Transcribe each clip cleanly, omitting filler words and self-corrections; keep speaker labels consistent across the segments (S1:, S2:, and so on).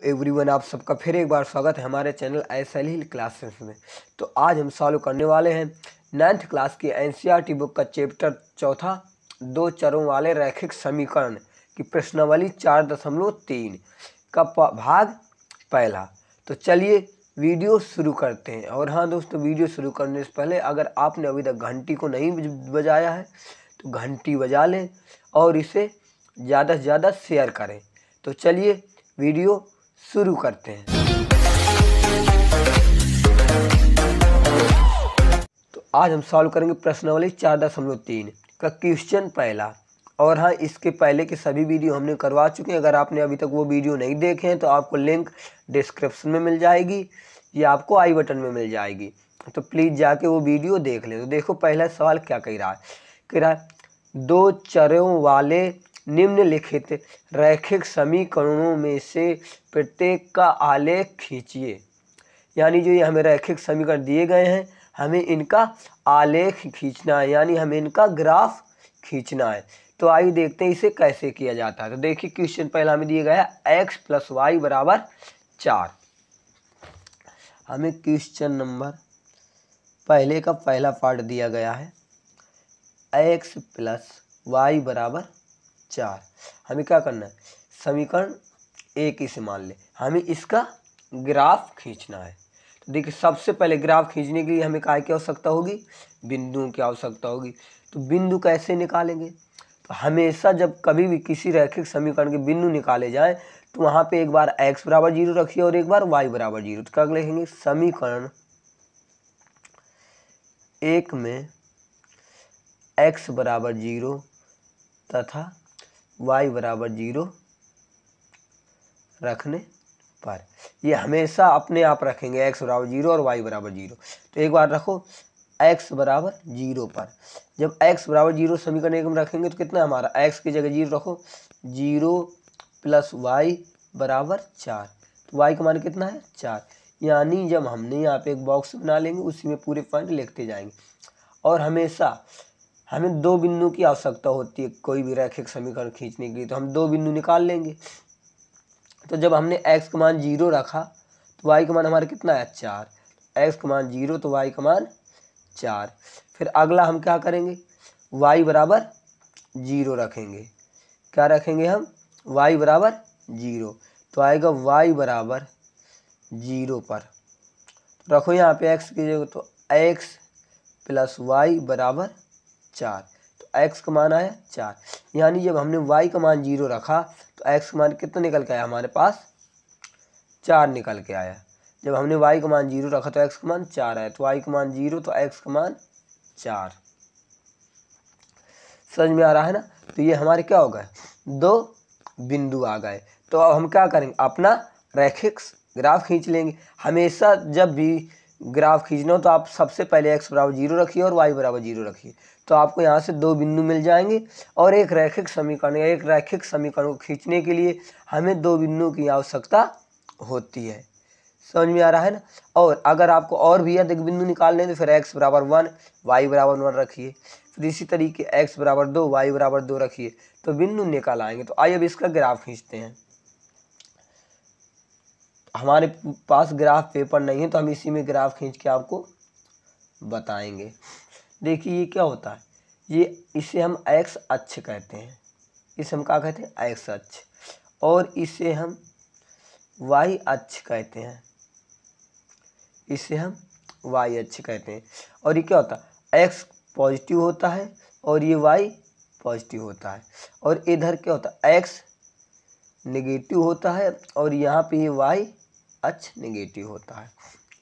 S1: Everyone, आप सबका फिर एक बार स्वागत है हमारे चैनल एसएल हिल क्लासेस में। तो आज हम सॉल्व करने वाले हैं 9th क्लास की एनसीईआरटी बुक का चैप्टर चौथा, दो चरों वाले रैखिक समीकरण की प्रश्नावली 4.3 का भाग पहला। तो चलिए वीडियो शुरू करते हैं। और हाँ दोस्तों, वीडियो शुरू करने से पहले अगर आपने अभी तक घंटी को नहीं बजाया है तो घंटी बजा लें और इसे ज़्यादा से ज़्यादा शेयर करें। तो चलिए वीडियो शुरू करते हैं। तो आज हम सॉल्व करेंगे प्रश्नावली 4.3 का क्वेश्चन पहला। और हाँ, इसके पहले के सभी वीडियो हमने करवा चुके हैं। अगर आपने अभी तक वो वीडियो नहीं देखे हैं तो आपको लिंक डिस्क्रिप्शन में मिल जाएगी या आपको आई बटन में मिल जाएगी, तो प्लीज़ जाके वो वीडियो देख लें। तो देखो पहला सवाल क्या कह रहा है, दो चरों वाले निम्नलिखित रैखिक समीकरणों में से प्रत्येक का आलेख खींचिए। यानी जो ये हमें रैखिक समीकरण दिए गए हैं, हमें इनका आलेख खींचना है, यानी हमें इनका ग्राफ खींचना है। तो आइए देखते हैं इसे कैसे किया जाता है। तो देखिए क्वेश्चन पहला हमें दिया गया है x + y = 4। हमें क्वेश्चन नंबर पहले का पहला पार्ट दिया गया है x + y = 4। हमें क्या करना है, समीकरण एक ही से मान ले, हमें इसका ग्राफ खींचना है। तो देखिए सबसे पहले ग्राफ खींचने के लिए हमें काय की आवश्यकता होगी, बिंदुओं की आवश्यकता होगी। तो बिंदु कैसे निकालेंगे, तो हमेशा जब कभी भी किसी रैखिक समीकरण के बिंदु निकाले जाएं तो वहाँ पे एक बार x = 0 रखिए और एक बार y = 0। तो क्या लिखेंगे, समीकरण एक में x = 0 तथा y = 0 रखने पर, ये हमेशा अपने आप रखेंगे x = 0 और y = 0। तो एक बार रखो x = 0 पर। जब x = 0 समीकरण एक में रखेंगे तो कितना हमारा, x की जगह 0 रखो, 0 + y = 4। तो y का मान कितना है, 4। यानी जब हमने यहाँ पे एक बॉक्स बना लेंगे, उसी में पूरे पॉइंट लिखते जाएंगे। और हमेशा हमें दो बिंदु की आवश्यकता होती है कोई भी रैखिक समीकरण खींचने के लिए, तो हम दो बिंदु निकाल लेंगे। तो जब हमने x का मान 0 रखा तो y का मान हमारा कितना है, 4। x का मान 0 तो y का मान 4। फिर अगला हम क्या करेंगे, y = 0 रखेंगे। क्या रखेंगे हम, y = 0। तो आएगा y = 0 पर। रखो यहाँ पे x की जगह, तो x + y = 4। तो x का मान आया 4। यानी जब हमने y का मान 0 रखा तो x का मान कितना निकल के आया, हमारे पास 4 निकल के आया। जब हमने y का मान 0 रखा तो x का मान 4 आया। तो y का मान 0 तो x का मान 4। समझ में आ रहा है ना। तो ये हमारे क्या हो गए, दो बिंदु आ गए। तो अब हम क्या करेंगे, अपना रैखिक ग्राफ खींच लेंगे। हमेशा जब भी ग्राफ खींचना हो तो आप सबसे पहले x = 0 रखिए और y = 0 रखिए। तो आपको यहाँ से दो बिंदु मिल जाएंगे। और एक रैखिक समीकरण को खींचने के लिए हमें दो बिंदुओं की आवश्यकता होती है। समझ में आ रहा है ना। और अगर आपको और भी अधिक बिंदु निकालने हैं तो फिर x = 1 y = 1 रखिए। फिर इसी तरीके x = 2 y = 2 रखिए, तो बिंदु निकाल आएंगे। तो आइए अब इसका ग्राफ खींचते हैं। हमारे पास ग्राफ पेपर नहीं है तो हम इसी में ग्राफ खींच के आपको बताएंगे। देखिए ये क्या होता है, ये इसे हम x अक्ष कहते हैं। इसे हम क्या कहते हैं, x अक्ष। और इसे हम y अक्ष कहते हैं। इसे हम y अक्ष कहते हैं। और ये क्या होता है, x पॉजिटिव होता है और ये y पॉजिटिव होता है। और इधर क्या होता है, x नेगेटिव होता है और यहाँ पे ये y अक्ष नेगेटिव होता है।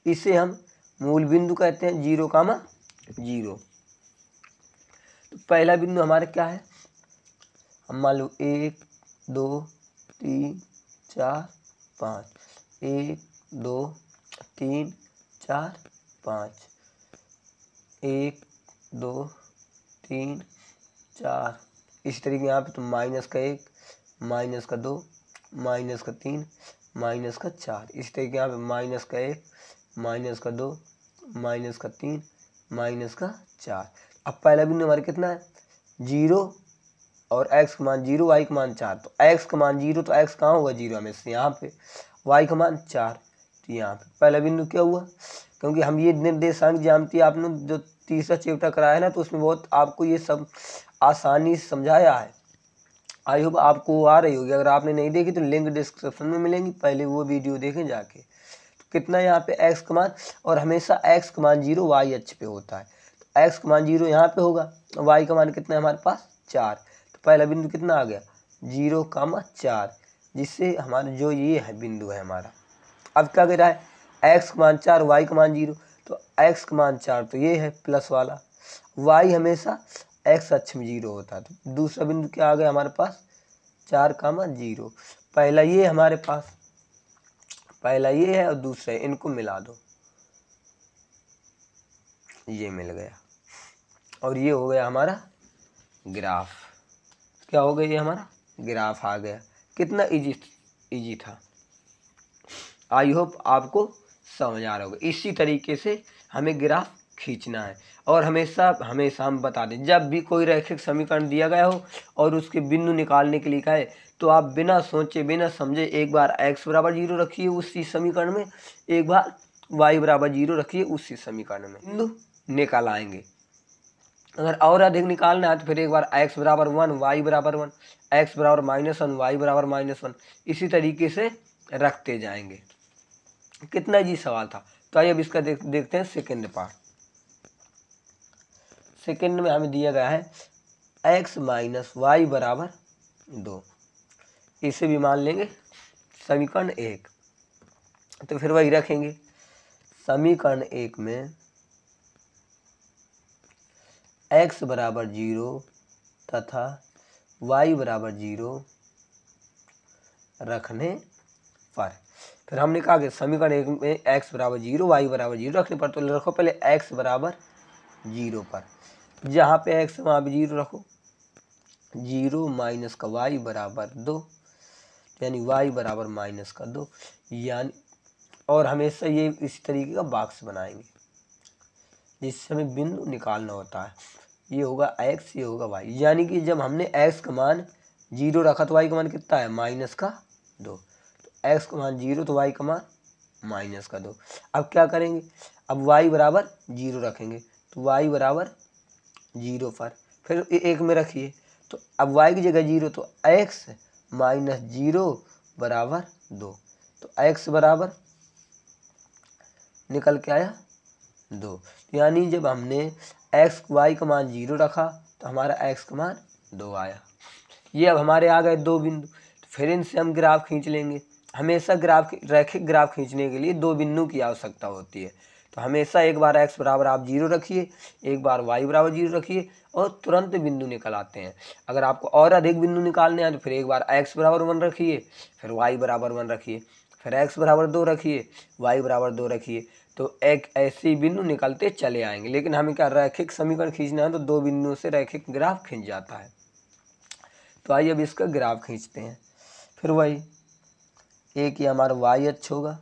S1: इसे हम मूल बिंदु कहते हैं, 0, 0। तो पहला बिंदु हमारा क्या है, हम मान लो 1 2 3 4 5, 1 2 3 4 5, 1 2 3 4। इस तरीके यहाँ पे तो -1 -2 -3 -4। इस तरीके यहाँ पे -1 -2 -3 -4। अब पहला बिंदु हमारे कितना है, 0 और x का मान 0 y का मान 4। तो x का मान 0 तो x कहाँ होगा, 0 हमेशा यहाँ पे। वाई का मान 4। तो यहाँ पे पहला बिंदु क्या हुआ, क्योंकि हम ये निर्देशांक ज्यामिति आपने जो तीसरा चैप्टर कराया है ना, तो उसमें बहुत आपको ये सब आसानी से समझाया है। आई होप आपको आ रही होगी। अगर आपने नहीं देखी तो लिंक डिस्क्रिप्शन में मिलेंगी, पहले वो वीडियो देखें जाके। तो कितना यहाँ पे x का मान, और हमेशा x का मान 0 y अक्ष पे होता है, तो x का मान 0 यहाँ पे होगा, y का मान कितना है हमारे पास 4। तो पहला बिंदु कितना आ गया 0,4, जिससे हमारा जो ये है बिंदु है हमारा। अब क्या कह रहा है x का मान 4 y का मान 0, तो x का मान 4 तो ये है प्लस वाला, y हमेशा x अक्ष में 0 होता है। तो दूसरा बिंदु क्या आ गया हमारे पास 4,0। पहला ये हमारे पास, पहला ये है और दूसरा है, इनको मिला दो, ये मिल गया, और ये हो गया हमारा ग्राफ। क्या हो गया ये हमारा ग्राफ आ गया। कितना इजी था। आई होप आपको समझ आ रहा होगा। इसी तरीके से हमें ग्राफ खींचना है, और हमेशा हमेशा हम बता दें जब भी कोई रैखिक समीकरण दिया गया हो और उसके बिंदु निकालने के लिए कहे, तो आप बिना सोचे बिना समझे एक बार x बराबर 0 रखिए उसी समीकरण में, एक बार y बराबर 0 रखिए उसी समीकरण में, बिंदु निकाल आएंगे। अगर और अधिक निकालना है तो फिर एक बार x बराबर 1 y बराबर 1, x बराबर -1 y बराबर -1, इसी तरीके से रखते जाएंगे। कितना जी सवाल था। तो आइए अब इसका देखते हैं सेकंड पार्ट। सेकंड में हमें दिया गया है x माइनस वाई बराबर 2, इसे भी मान लेंगे समीकरण 1। तो फिर वही रखेंगे, समीकरण 1 में x बराबर 0 तथा y बराबर 0 रखने पर, फिर हमने कहा कि समीकरण 1 में x बराबर 0 y बराबर 0 रखने पर, तो रखो पहले x बराबर 0 पर, जहाँ पे x वहाँ पे 0 रखो, 0 माइनस का y बराबर 2, यानी y बराबर -2, यानी, और हमेशा ये इस तरीके का बॉक्स बनाएंगे जिससे हमें बिंदु निकालना होता है। ये होगा x, ये होगा y, यानी कि जब हमने x का मान 0 रखा तो y का मान कितना है -2, तो x का मान 0 तो y का मान -2। अब क्या करेंगे, अब y बराबर 0 रखेंगे, तो y बराबर 0 पर, फिर 1 में रखिए, तो अब y की जगह 0, तो x -0 बराबर 2, तो x बराबर निकल के आया 2। यानी जब हमने x y का मान 0 रखा तो हमारा x का मान 2 आया। ये अब हमारे आ गए दो बिंदु, तो फिर इनसे हम ग्राफ खींच लेंगे। हमेशा रैखिक ग्राफ खींचने के लिए दो बिंदु की आवश्यकता होती है, तो हमेशा एक बार x बराबर आप 0 रखिए, एक बार y बराबर 0 रखिए, और तुरंत बिंदु निकल आते हैं। अगर आपको और अधिक बिंदु निकालने हैं तो फिर एक बार x बराबर 1 रखिए, फिर y बराबर 1 रखिए, फिर x बराबर 2 रखिए, y बराबर 2 रखिए, तो एक ऐसे बिंदु निकलते चले आएंगे। लेकिन हमें क्या रैखिक समीकरण खींचना है तो दो बिंदुओं से रैखिक ग्राफ खींच जाता है। तो आइए अब इसका ग्राफ खींचते हैं। फिर वही, एक ये हमारा y अक्ष होगा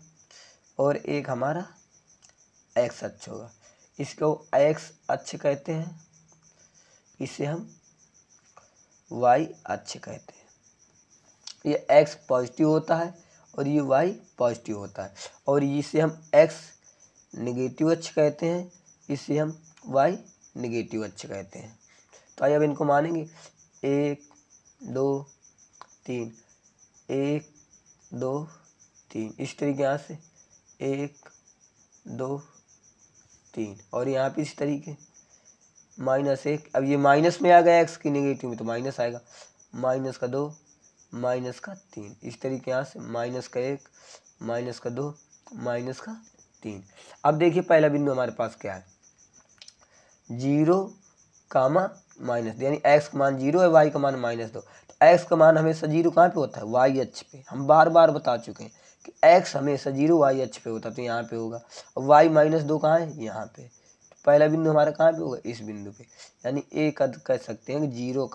S1: और एक हमारा x अक्ष होगा, इसको x अक्ष कहते हैं, इसे हम y अक्ष कहते हैं। ये x पॉजिटिव होता है और ये y पॉजिटिव होता है, और इसे हम x नेगेटिव अक्ष कहते हैं, इसे हम y नेगेटिव अक्ष कहते हैं। तो आइए अब इनको मानेंगे, 1 2 3, 1 2 3, इस तरीके यहाँ से 1 2 3, और यहाँ पे इस तरीके -1। अब ये माइनस में आ गया x की नेगेटिव में तो माइनस आएगा, -2 -3, इस तरीके यहाँ से -1 -2 -3। अब देखिए पहला बिंदु हमारे पास क्या है 0, माइनस, यानी x का मान 0 है, y का मान -2। तो x का मान हमेशा 0 कहाँ पे होता है y अक्ष पे, हम बार बार बता चुके हैं कि x हमेशा 0 y अक्ष पे होता है, तो यहाँ पे होगा। और y -2 कहाँ है यहाँ पे, तो पहला बिंदु हमारा कहाँ पे होगा इस बिंदु पे, यानी एक कह सकते हैं कि 0,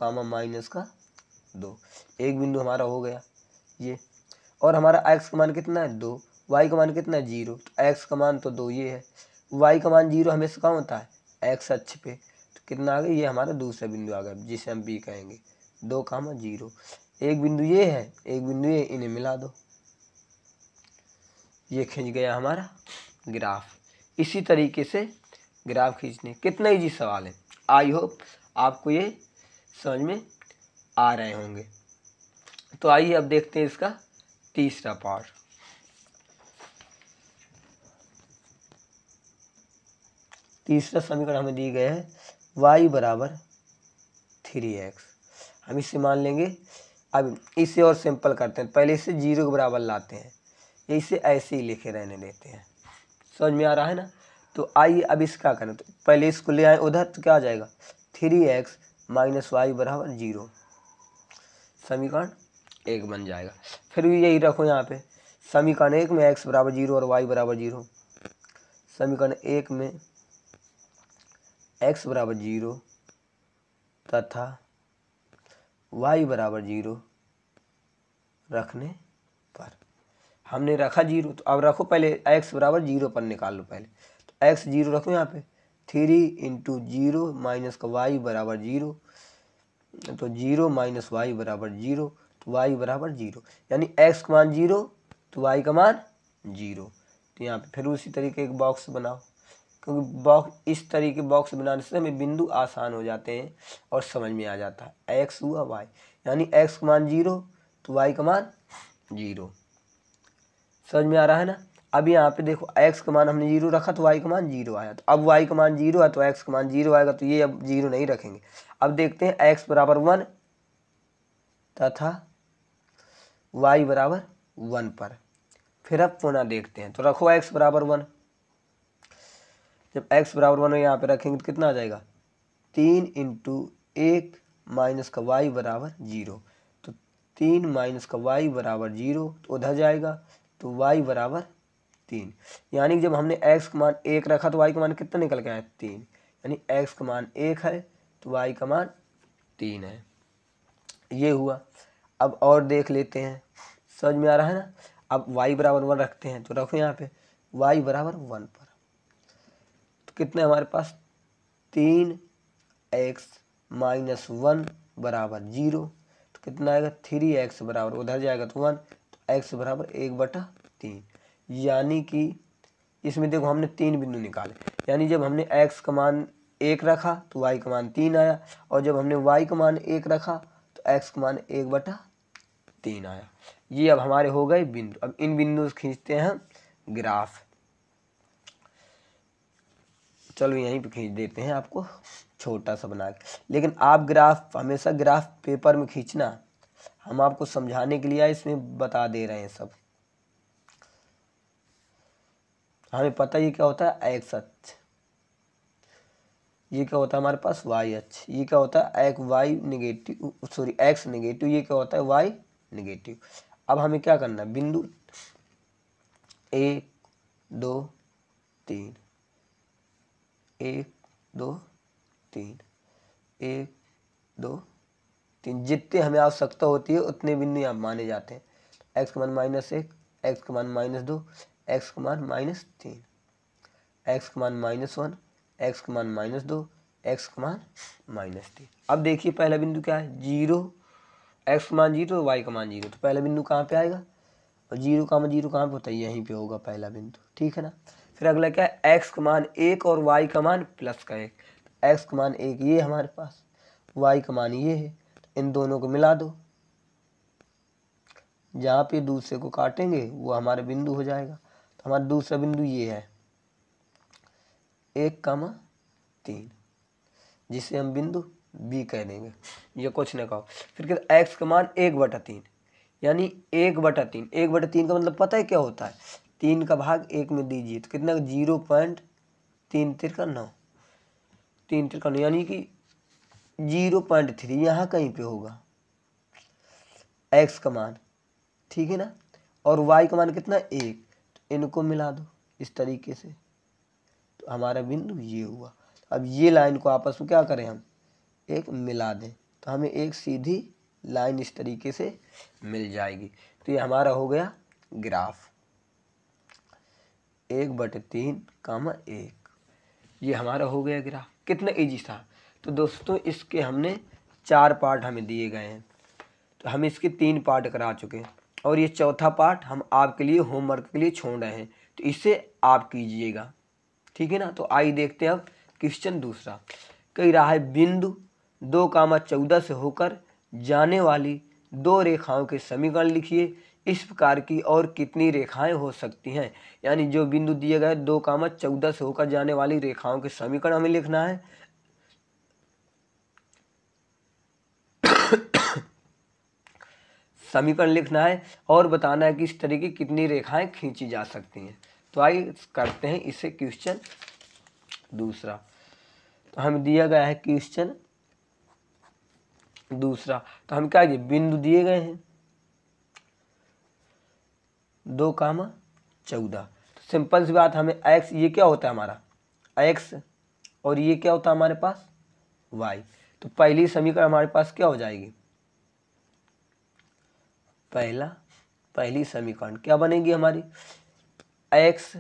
S1: -2, एक बिंदु हमारा हो गया ये। और हमारा x का मान कितना है 2, y का मान कितना है 0, तो x का मान तो 2 ये है, y का मान 0 हमेशा कहाँ होता है x अक्ष पे, तो कितना आ गया ये हमारा दूसरा बिंदु आ गया जिसे हम b कहेंगे, 2, 0। एक बिंदु ये है, एक बिंदु ये, इन्हें मिला दो, ये खींच गया हमारा ग्राफ। इसी तरीके से ग्राफ खींचने, कितना इजी सवाल है। आई होप आपको ये समझ में आ रहे होंगे। तो आइए अब देखते हैं इसका तीसरा पार्ट। तीसरा समीकरण हमें दी गया है y बराबर 3x। हम इसे मान लेंगे। अब इसे और सिंपल करते हैं, पहले इसे 0 के बराबर लाते हैं, या इसे ऐसे ही लिखे रहने देते हैं। समझ में आ रहा है ना। तो आइए अब इसका करें, तो पहले इसको ले आए उधर, तो क्या आ जाएगा 3x माइनस वाई बराबर 0। समीकरण 1 बन जाएगा। फिर भी यही रखो यहाँ पे, समीकरण 1 में x बराबर 0 और y बराबर 0। समीकरण 1 में x बराबर 0 तथा y बराबर 0 रखने पर, हमने रखा 0, तो अब रखो पहले x बराबर 0 पर निकाल लो पहले। तो x 0 रखो यहाँ पे, 3 इंटू 0 माइनस का y बराबर 0, तो 0 माइनस वाई बराबर 0, तो y बराबर 0, यानी x का मान 0 तो y का मान 0। तो यहाँ पे फिर उसी तरीके एक बॉक्स बनाओ, क्योंकि बॉक्स इस तरीके बॉक्स बनाने से हमें बिंदु आसान हो जाते हैं और समझ में आ जाता है। x हुआ y, यानी x का मान 0 तो y का मान 0। समझ में आ रहा है ना। अब यहाँ पे देखो x का मान हमने 0 रखा तो y का मान 0 आया, तो अब y का मान 0 है तो x का मान 0 आएगा, तो ये अब 0 नहीं रखेंगे। अब देखते हैं x बराबर 1 तथा y बराबर 1 पर, फिर अब पुनः देखते हैं। तो रखो x बराबर 1, जब x बराबर 1 यहाँ पे रखेंगे तो कितना आ जाएगा 3 इंटू 1 माइनस का y बराबर 0, तो 3 माइनस का y बराबर 0 तो उधर जाएगा, तो y बराबर 3। यानी कि जब हमने x का मान 1 रखा तो y का मान कितना निकल के आया 3, यानी x का मान 1 है तो y का मान 3 है। ये हुआ। अब और देख लेते हैं, समझ में आ रहा है ना। अब y बराबर 1 रखते हैं, तो रखो यहाँ पे y बराबर 1 पर, तो कितने हमारे पास 3x माइनस 1 बराबर 0, तो कितना आएगा 3x बराबर उधर जाएगा तो 1, तो x बराबर 1/3। यानी कि इसमें देखो हमने 3 बिंदु निकाले, यानी जब हमने x का मान 1 रखा तो y का मान 3 आया, और जब हमने y का मान 1 रखा तो x का मान 1/3 आया। ये अब हमारे हो गए बिंदु। अब इन बिंदु से खींचते हैं हम ग्राफ। चलो यहीं पे खींच देते हैं आपको छोटा सा बना के, लेकिन आप ग्राफ हमेशा ग्राफ पेपर में खींचना, हम आपको समझाने के लिए इसमें बता दे रहे हैं सब। हमें पता ये क्या होता है एक्स अक्ष, ये क्या होता है हमारे पास वाई अक्ष, ये क्या होता है एक Y negative, sorry X negative, ये क्या होता है वाई नेगेटिव। अब हमें क्या करना है, बिंदु 1 2 3, 1 2 3, 1 2 3, जितने हमें आवश्यकता होती है उतने बिंदु यहाँ माने जाते हैं। एक्स का मान -1, एक्स का मान -2, एक्स का मान -3, एक्स का मान -1, एक्स का मान -2, एक्स का मान -3। अब देखिए पहला बिंदु क्या है 0, एक्स का मान 0, वाई का मान 0, तो पहला बिंदु कहाँ पे आएगा, और 0 का मान 0 कहाँ पे होता है, यहीं पे होगा पहला बिंदु, ठीक है ना। फिर अगला क्या है एक्स का मान 1 और वाई का मान +1, एक्स का मान 1 ये हमारे पास, वाई का मान ये है, इन दोनों को मिला दो, जहाँ पे दूसरे को काटेंगे वो हमारा बिंदु हो जाएगा। तो हमारा दूसरा बिंदु ये है 1,3, जिसे हम बिंदु बी कह देंगे, ये कुछ न कहो। फिर कहते एक्स का मान 1/3, यानी 1/3, 1/3 का मतलब पता है क्या होता है, 3 का भाग 1 में दीजिए तो कितना 0.3 तिरका 9, 3 तिरका 9, यानी कि 0.3 यहाँ कहीं पे होगा एक्स का मान, ठीक है ना। और वाई का मान कितना 1, तो इनको मिला दो इस तरीके से, तो हमारा बिंदु ये हुआ। अब ये लाइन को आपस में क्या करें हम एक मिला दें, तो हमें एक सीधी लाइन इस तरीके से मिल जाएगी। तो ये हमारा हो गया ग्राफ 1/3, 1, ये हमारा हो गया ग्राफ। कितना इजी था। तो दोस्तों इसके हमने 4 पार्ट हमें दिए गए हैं, तो हम इसके 3 पार्ट करा चुके हैं। और ये चौथा पार्ट हम आपके लिए होमवर्क के लिए छोड़ रहे हैं, तो इसे आप कीजिएगा, ठीक है ना। तो आइए देखते हैं अब क्वेश्चन दूसरा। कह रहा है बिंदु 2,14 से होकर जाने वाली दो रेखाओं के समीकरण लिखिए। इस प्रकार की और कितनी रेखाएं हो सकती हैं। यानी जो बिंदु दिए गए 2,14 से होकर जाने वाली रेखाओं के समीकरण हमें लिखना है। समीकरण लिखना है और बताना है कि इस तरह की कितनी रेखाएं खींची जा सकती हैं। तो आइए करते हैं इसे क्वेश्चन दूसरा। तो हमें दिया गया है क्वेश्चन दूसरा, तो हम क्या बिंदु दिए गए हैं 2,14। तो सिंपल सी बात, हमें x, ये क्या होता है हमारा x, और ये क्या होता है हमारे पास y। तो पहली समीकरण हमारे पास क्या हो जाएगी, पहली समीकरण क्या बनेगी हमारी, x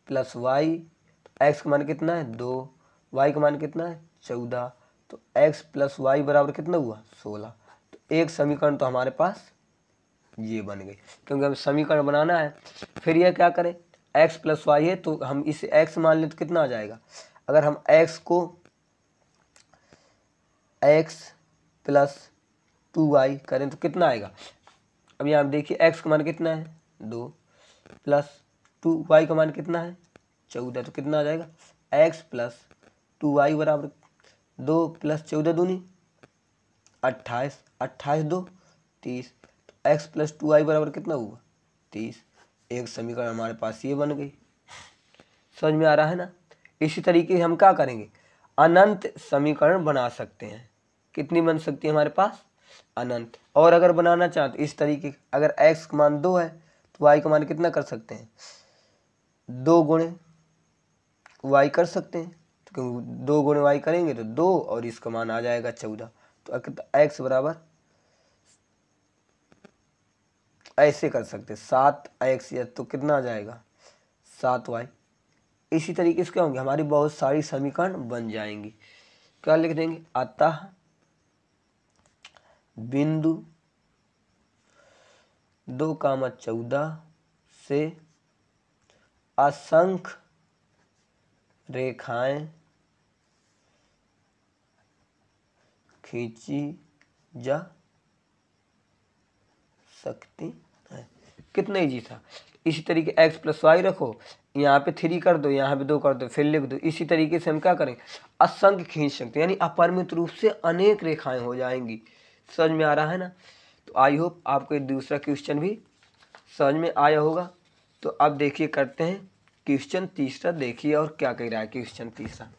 S1: प्लस वाई। x का मान कितना है 2, y का मान कितना है 14। तो x प्लस वाई बराबर कितना हुआ 16। तो एक समीकरण तो हमारे पास ये बन गई, क्योंकि हमें समीकरण बनाना है। फिर यह क्या करें, x प्लस वाई है तो हम इसे x मान लें तो कितना आ जाएगा। अगर हम x को x प्लस 2y करें तो कितना आएगा। अब यहाँ देखिए x का मान कितना है 2 प्लस 2y का मान कितना है 14। तो कितना आ जाएगा x प्लस 2y बराबर 2 प्लस 14 दूनी 28, 28 2 30। तो x प्लस 2y बराबर कितना हुआ 30। एक समीकरण हमारे पास ये बन गई। समझ में आ रहा है ना। इसी तरीके से हम क्या करेंगे, अनंत समीकरण बना सकते हैं। कितनी बन सकती है हमारे पास अनंत। और अगर बनाना चाहें तो इस तरीके, अगर x का मान 2 है तो y का मान कितना कर सकते हैं 2 गुणे y कर सकते हैं। तो क्योंकि 2 गुणे y करेंगे तो 2 और इसका मान आ जाएगा 14। तो x बराबर ऐसे कर सकते हैं 7x, या तो कितना आ जाएगा 7y। इसी तरीके से क्या होंगे, हमारी बहुत सारी समीकरण बन जाएंगी। क्या लिख देंगे, अतः बिंदु 2,14 से असंख्य रेखाएं खींची जा सकती है। कितना ईजी था। इसी तरीके x प्लस वाई रखो, यहाँ पे 3 कर दो, यहाँ पे 2 कर दो, फिर लिख दो। इसी तरीके से हम क्या करेंगे, असंख्य खींच सकते हैं, यानी अपरिमित रूप से अनेक रेखाएं हो जाएंगी। समझ में आ रहा है ना। तो आई होप आपको दूसरा क्वेश्चन भी समझ में आया होगा। तो अब देखिए करते हैं क्वेश्चन तीसरा। देखिए और क्या कह रहा है क्वेश्चन तीसरा।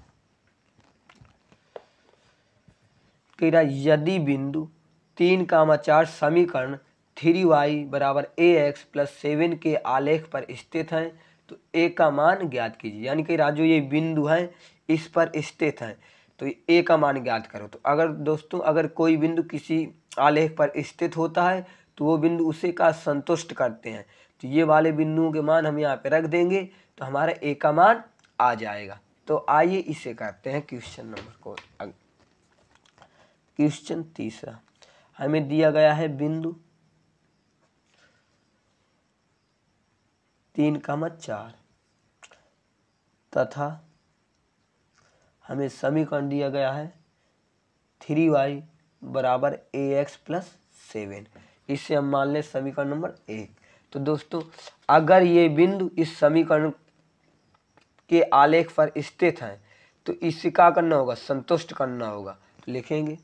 S1: कह रहा है यदि बिंदु 3,4 समीकरण 3y बराबर ax प्लस 7 के आलेख पर स्थित हैं तो a का मान ज्ञात कीजिए। यानी कि जो ये बिंदु है इस पर स्थित है तो a का मान ज्ञात करो। तो अगर दोस्तों अगर कोई बिंदु किसी आलेख पर स्थित होता है तो वो बिंदु उसे का संतुष्ट करते हैं। तो ये वाले बिंदुओं के मान हम यहाँ पे रख देंगे तो हमारा a का मान आ जाएगा। तो आइए इसे करते हैं क्वेश्चन नंबर को। क्वेश्चन तीसरा, हमें दिया गया है बिंदु 3,4 तथा हमें समीकरण दिया गया है 3y बराबर ax प्लस 7। इसे हम मान लें समीकरण नंबर 1। तो दोस्तों अगर ये बिंदु इस समीकरण के आलेख पर स्थित है तो इसे क्या करना होगा, संतुष्ट करना होगा। तो लिखेंगे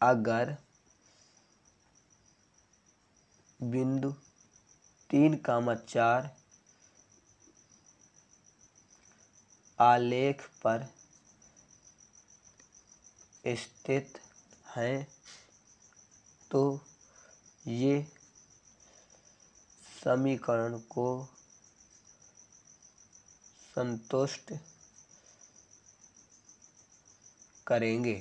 S1: अगर बिंदु 3,4 आलेख पर स्थित हैं तो ये समीकरण को संतुष्ट करेंगे।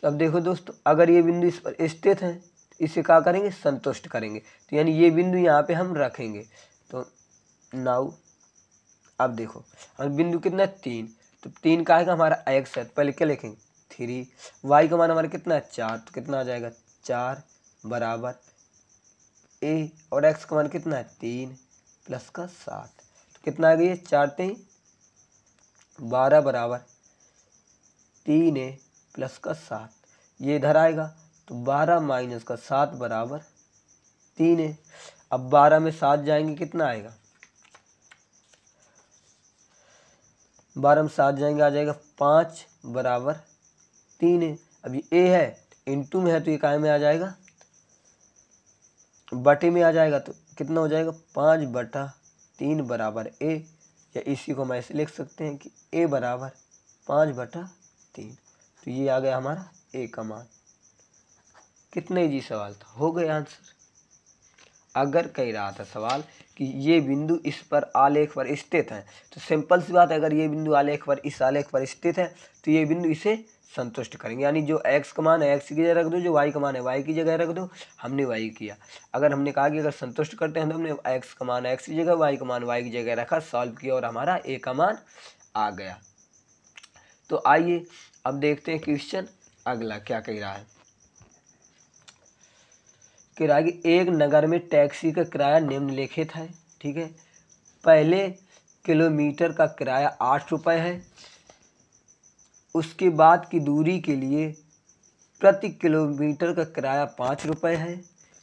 S1: तो अब देखो दोस्तों अगर ये बिंदु इस पर स्थित है तो इसे क्या करेंगे, संतुष्ट करेंगे। तो यानी ये बिंदु यहाँ पे हम रखेंगे। तो नाउ अब देखो हम बिंदु कितना है 3, तो 3 का आएगा हमारा x है। पहले क्या लिखेंगे 3, y का मान हमारा कितना है 4, तो कितना आ जाएगा 4 बराबर ए, और x का मान कितना है 3 प्लस का 7, तो कितना आ गया 4 3 12 बराबर 3a प्लस का 7, ये इधर आएगा तो 12 माइनस का 7 बराबर 3a। अब 12 में 7 जाएंगे कितना आएगा, 12 में 7 जाएंगे आ जाएगा 5 बराबर 3a। अब ये a है इंटू में है तो ये काय में आ जाएगा, बटे में आ जाएगा, तो कितना हो जाएगा 5/3 बराबर a, या इसी को हम ऐसे लिख सकते हैं कि a बराबर 5/3। तो ये आ गया हमारा a का मान। कितना इजी सवाल था, हो गया आंसर। अगर कह रहा था सवाल कि ये बिंदु इस पर आलेख पर स्थित है, तो सिंपल सी बात है, अगर ये बिंदु आलेख पर इस आलेख पर स्थित है तो ये बिंदु इसे संतुष्ट करेंगे, यानी जो x का मान है x की जगह रख दो, जो y का मान है y की जगह रख दो। हमने y किया, अगर हमने कहा कि अगर संतुष्ट करते हैं तो हमने x का मान x की जगह y का मान y की जगह रखा, सॉल्व किया और हमारा a का मान आ गया। तो आइए अब देखते हैं क्वेश्चन अगला क्या कह रहा है। किराए की एक नगर में टैक्सी का किराया निम्नलिखित है, ठीक है। पहले किलोमीटर का किराया 8 रुपये है, उसके बाद की दूरी के लिए प्रति किलोमीटर का किराया 5 रुपये है।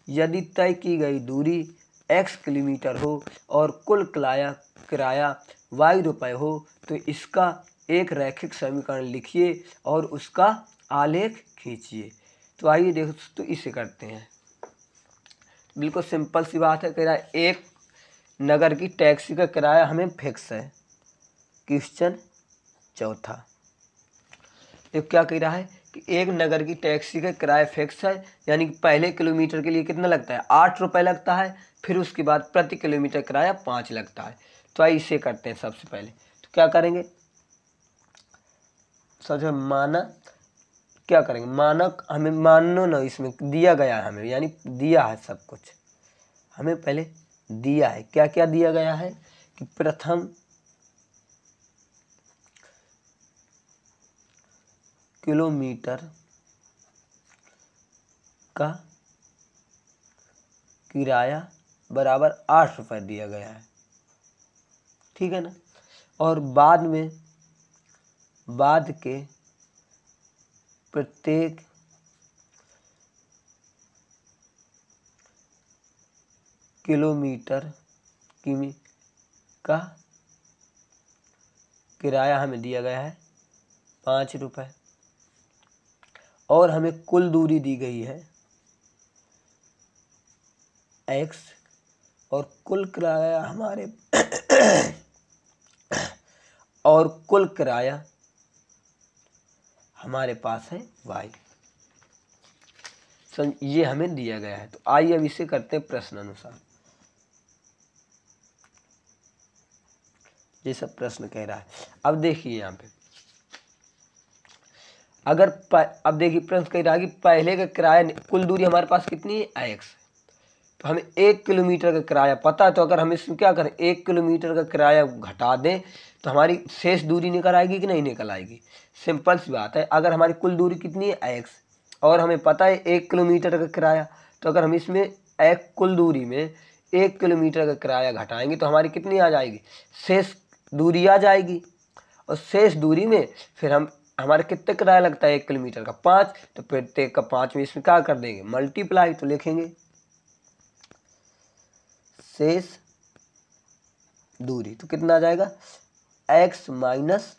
S1: यदि तय की गई दूरी x किलोमीटर हो और कुल किराया y रुपये हो तो इसका एक रैखिक समीकरण लिखिए और उसका आलेख खींचिए। तो आइए देखो तो इसे करते हैं। बिल्कुल सिंपल सी बात है, कह रहा है एक नगर की टैक्सी का किराया हमें फिक्स है। क्वेश्चन चौथा, तो क्या कह रहा है कि एक नगर की टैक्सी का किराया फिक्स है, यानी कि पहले किलोमीटर के लिए कितना लगता है 8 रुपये लगता है, फिर उसके बाद प्रति किलोमीटर किराया 5 लगता है। तो आइए इसे करते हैं। सबसे पहले तो क्या करेंगे, सबसे माना क्या करेंगे, मानक हमें मानो ना, इसमें दिया गया है हमें, यानी दिया है सब कुछ हमें पहले दिया है। क्या क्या दिया गया है कि प्रथम किलोमीटर का किराया बराबर 8 रुपये दिया गया है, ठीक है ना। और बाद के प्रत्येक किलोमीटर का किराया हमें दिया गया है 5 रुपये, और हमें कुल दूरी दी गई है x, और कुल किराया हमारे पास है y। ये हमें दिया गया है। तो आइए अब इसे करते हैं प्रश्न अनुसार, ये सब प्रश्न कह रहा है। अब देखिए यहाँ पे अब देखिए प्रश्न कह रहा है कि पहले का किराया, कुल दूरी हमारे पास कितनी है x, तो हमें 1 किलोमीटर का किराया पता है। तो अगर हम इसमें क्या करें 1 किलोमीटर का किराया घटा दें तो हमारी शेष दूरी निकल आएगी कि नहीं निकल आएगी। सिंपल सी बात है, अगर हमारी कुल दूरी कितनी है x और हमें पता है 1 किलोमीटर का किराया, तो अगर हम इसमें एक कुल दूरी में 1 किलोमीटर का किराया घटाएंगे तो हमारी कितनी आ जाएगी, शेष दूरी आ जाएगी। और शेष दूरी में फिर हमारे कितने किराया लगता है 1 किलोमीटर का 5, तो प्रत्येक का 5 में इसमें क्या कर देंगे मल्टीप्लाई, तो लिखेंगे शेष दूरी, तो कितना आ जाएगा x माइनस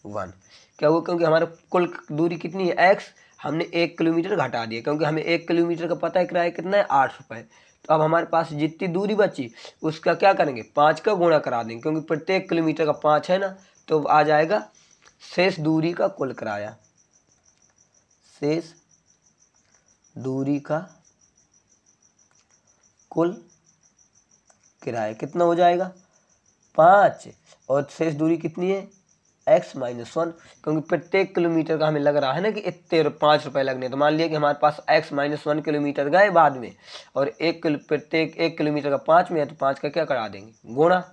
S1: 1। क्या हुआ, क्योंकि हमारा कुल दूरी कितनी है x, हमने 1 किलोमीटर घटा दिया, क्योंकि हमें 1 किलोमीटर का पता है किराया कितना है 8 रुपये। तो अब हमारे पास जितनी दूरी बची उसका क्या करेंगे 5 का गुणा करा देंगे, क्योंकि प्रत्येक किलोमीटर का 5 है ना। तो आ जाएगा शेष दूरी का कुल किराया, शेष दूरी का कुल किराया कितना हो जाएगा 5, और शेष दूरी कितनी है x माइनस 1, क्योंकि प्रत्येक किलोमीटर का हमें लग रहा है ना कि इतने 5 रुपये लगने। तो मान लिया कि हमारे पास x माइनस 1 किलोमीटर गए बाद में, और प्रत्येक 1 किलोमीटर का 5 में है, तो 5 का क्या करा देंगे गुणा।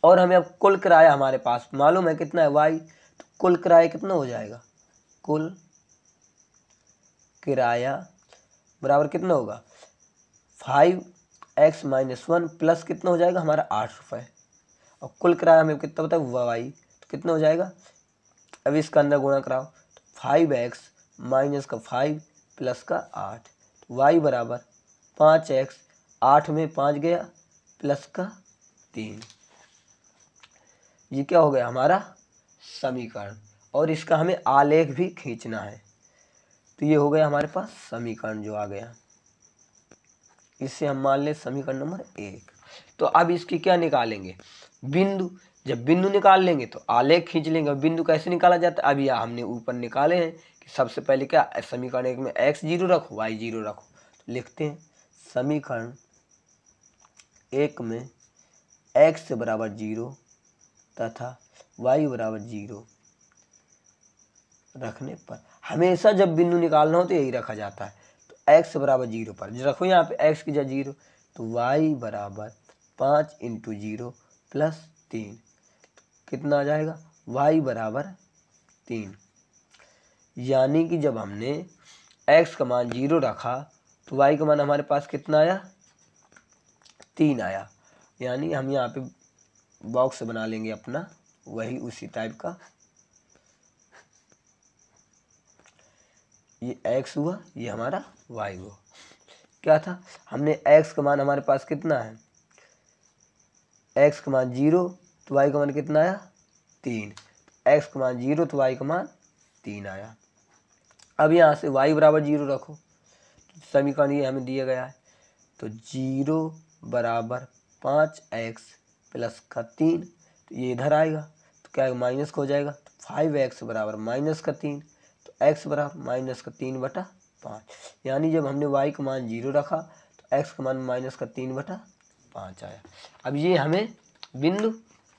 S1: और हमें अब कुल किराया हमारे पास मालूम है कितना है y, तो कुल किराया कितना हो जाएगा, कुल किराया बराबर कितना होगा 5x - 1 प्लस कितना हो जाएगा हमारा 8 रुपये, और कुल किराया हमें कितना पता है y, तो कितना हो जाएगा, अब इसका अंदर गुणा कराओ, 5x माइनस का 5 प्लस का 8, y बराबर 5x, 8 में 5 गया प्लस का 3, ये क्या हो गया हमारा समीकरण, और इसका हमें आलेख भी खींचना है। तो ये हो गया हमारे पास समीकरण जो आ गया, इससे हम मान ले समीकरण नंबर 1। तो अब इसकी क्या निकालेंगे बिंदु, जब बिंदु निकाल लेंगे तो आलेख खींच लेंगे। बिंदु कैसे निकाला जाता है, अब यह हमने ऊपर निकाले हैं कि सबसे पहले क्या समीकरण 1 में x 0 रखो y 0 रखो, तो लिखते हैं समीकरण 1 में x बराबर 0 तथा y बराबर 0 रखने पर, हमेशा जब बिंदु निकालना हो तो यही रखा जाता है। तो x बराबर 0 पर रखो यहाँ पे x की जगह 0, तो y बराबर 5 × 0 प्लस 3, कितना आ जाएगा y बराबर 3, यानी कि जब हमने x का मान 0 रखा तो y का मान हमारे पास कितना आया 3 आया। यानी हम यहाँ पे बॉक्स बना लेंगे अपना वही उसी टाइप का, ये x हुआ ये हमारा y हुआ। क्या था हमने x का मान हमारे पास कितना है, x का मान 0 तो y का मान कितना आया 3, x का मान 0 तो y का मान 3 आया। अब यहाँ से y बराबर 0 रखो, समीकरण ये हमें दिया गया है, तो 0 बराबर 5x प्लस का 3, तो ये इधर आएगा तो क्या माइनस का हो जाएगा, तो 5x बराबर माइनस का 3, तो x बराबर माइनस का 3/5, यानी जब हमने y का मान 0 रखा तो x का मान माइनस का 3/5 आया। अब ये हमें बिंदु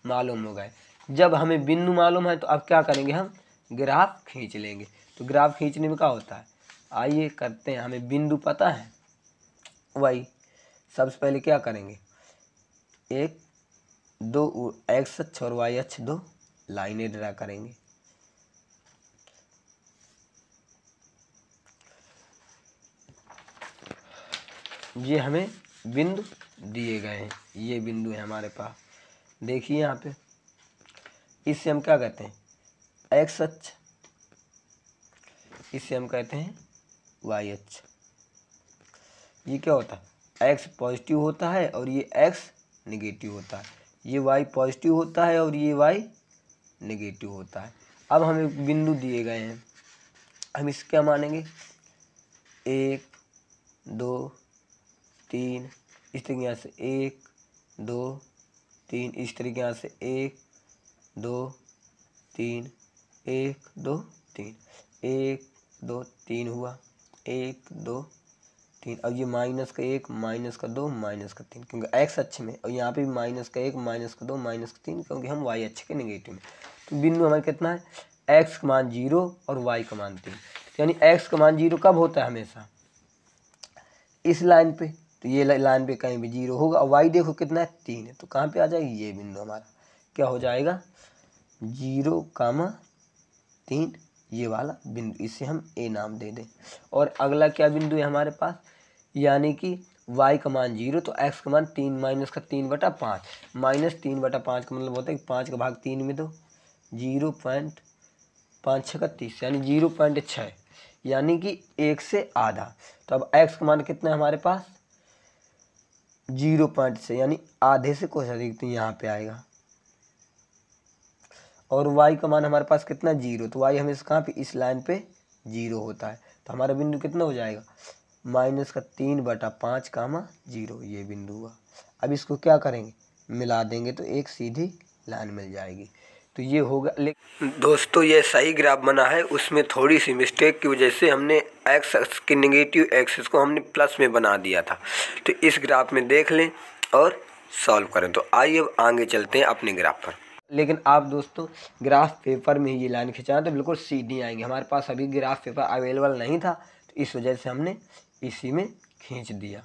S1: मालूम हो गए। जब हमें बिंदु मालूम है तो अब क्या करेंगे, हम ग्राफ खींच लेंगे। तो ग्राफ खींचने में क्या होता है, आइए करते हैं, हमें बिंदु पता है वही, सबसे पहले क्या करेंगे, एक दो x अक्ष और y अक्ष दो लाइनें ड्रा करेंगे। ये हमें बिंदु दिए गए हैं, ये बिंदु है हमारे पास, देखिए यहाँ पे, इससे हम क्या कहते हैं x अक्ष, इससे हम कहते हैं y अक्ष। ये क्या होता है x पॉजिटिव होता है और ये x नेगेटिव होता है, ये y पॉजिटिव होता है और ये y नेगेटिव होता है। अब हमें बिंदु दिए गए हैं, हम इसे क्या मानेंगे 1 2 3, इस तरीके से 1 2 3, इस तरीके से 1 2 3 1 2 3 1 2 3 हुआ 1 2 3। अब ये माइनस का 1 माइनस का 2 माइनस का 3, क्योंकि x अक्ष में, और यहाँ पे भी माइनस का 1 माइनस का 2 माइनस का 3, क्योंकि हम y अक्ष के नेगेटिव में। तो बिंदु हमारे कितना है x का मान 0 और y का मान 3, यानी x का मान 0 कब होता है हमेशा इस लाइन पे, तो ये लाइन पे कहीं भी 0 होगा, और y देखो कितना है 3 है, तो कहाँ पे आ जाएगी ये बिंदु हमारा क्या हो जाएगा 0,3, ये वाला बिंदु, इसे हम a नाम दे दें। और अगला क्या बिंदु है हमारे पास, यानी कि y का मान 0 तो x का मान 3 माइनस का 3/5, माइनस 3/5 का मतलब होता है कि 5 का भाग 3 में दो, 0.5 6 30, यानी 0.6, यानी कि 1 से आधा। तो अब x का मान कितना है हमारे पास 0.6, यानी आधे से कुछ अधिक, तो यहाँ पे आएगा। और y का मान हमारे पास कितना 0, तो y हमेशा कहाँ पे इस लाइन पे 0 होता है, तो हमारा बिंदु कितना हो जाएगा माइनस का 3/5 कामा 0, ये बिंदु हुआ। अब इसको क्या करेंगे मिला देंगे तो एक सीधी लाइन मिल जाएगी, तो ये होगा। लेकिन दोस्तों ये सही ग्राफ बना है, उसमें थोड़ी सी मिस्टेक की वजह से हमने एक्स एक्सिस के नेगेटिव एक्सिस को हमने प्लस में बना दिया था, तो इस ग्राफ में देख लें और सॉल्व करें। तो आइए अब आगे चलते हैं अपने ग्राफ पर। लेकिन आप दोस्तों ग्राफ पेपर में ही ये लाइन खिंचाएं तो बिल्कुल सीधी आएंगे, हमारे पास अभी ग्राफ पेपर अवेलेबल नहीं था तो इस वजह से हमने इसी में खींच दिया।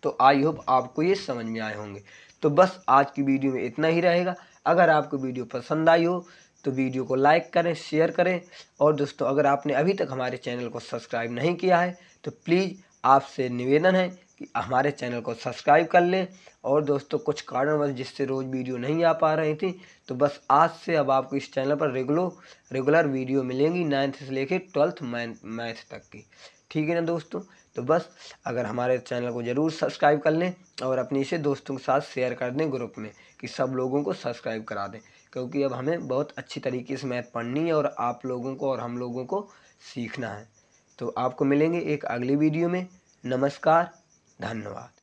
S1: तो आई होप आपको ये समझ में आए होंगे। तो बस आज की वीडियो में इतना ही रहेगा। अगर आपको वीडियो पसंद आई हो तो वीडियो को लाइक करें, शेयर करें। और दोस्तों अगर आपने अभी तक हमारे चैनल को सब्सक्राइब नहीं किया है तो प्लीज़ आपसे निवेदन है कि हमारे चैनल को सब्सक्राइब कर लें। और दोस्तों कुछ कारणवश जिससे रोज़ वीडियो नहीं आ पा रही थी, तो बस आज से अब आपको इस चैनल पर रेगुलर वीडियो मिलेंगी 9th से लेकर 12th मैथ तक की। ठीक है ना दोस्तों। तो बस अगर हमारे चैनल को ज़रूर सब्सक्राइब कर लें और अपने इसे दोस्तों के साथ शेयर कर दें ग्रुप में कि सब लोगों को सब्सक्राइब करा दें, क्योंकि अब हमें बहुत अच्छी तरीके से मैथ पढ़नी है और आप लोगों को और हम लोगों को सीखना है। तो आपको मिलेंगे एक अगली वीडियो में। नमस्कार, धन्यवाद।